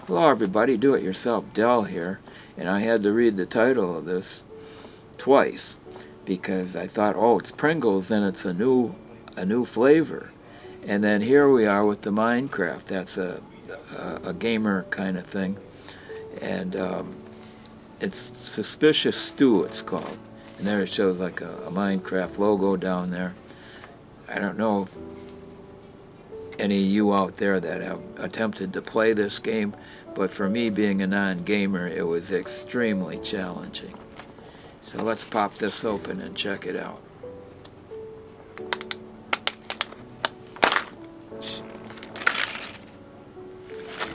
Hello everybody, Do-It-Yourself Dell here, and I had to read the title of this twice because I thought, oh, it's Pringles and it's a new flavor. And then here we are with the Minecraft. That's a gamer kind of thing. And it's Suspicious Stew, it's called. And there it shows like a Minecraft logo down there. I don't know if any of you out there that have attempted to play this game, but for me, being a non-gamer, it was extremely challenging. So let's pop this open and check it out.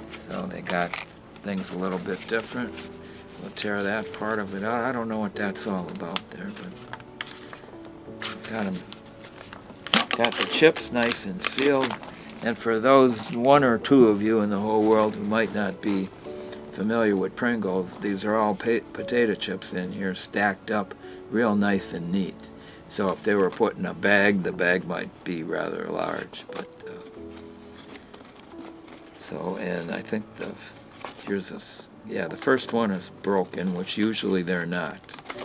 So they got things a little bit different. We'll tear that part of it out. I don't know what that's all about there, but got the chips nice and sealed. And for those one or two of you in the whole world who might not be familiar with Pringles, these are all potato chips in here stacked up real nice and neat. So if they were put in a bag, the bag might be rather large. But and I think here's this. Yeah, the first one is broken, which usually they're not.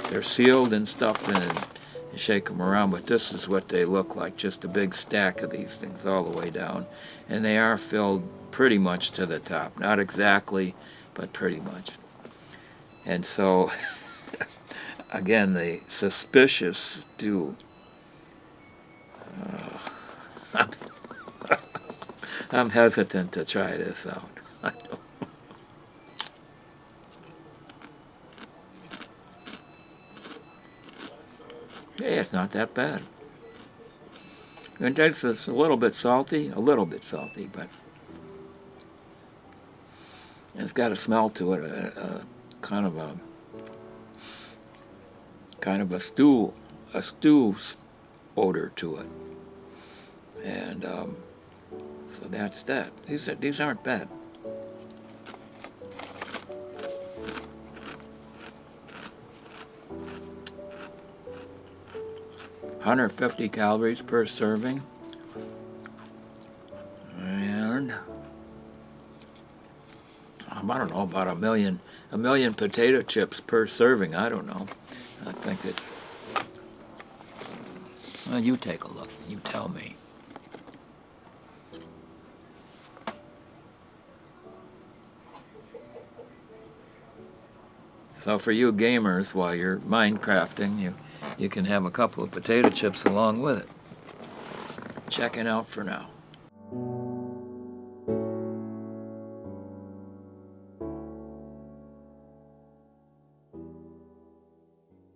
They're sealed and stuff, and you shake them around, but this is what they look like, just a big stack of these things all the way down. And they are filled pretty much to the top. Not exactly, but pretty much. And so, again, the Suspicious Stew. I'm hesitant to try this out. Hey, it's not that bad. It tastes a little bit salty, but it's got a smell to it, kind of a stew odor to it, and so that's that. These aren't bad. $150 calories per serving, and I don't know, about a million potato chips per serving. I don't know. I think it's. Well, you take a look. You tell me. So for you gamers, while you're Minecrafting, you can have a couple of potato chips along with it. Checking out for now.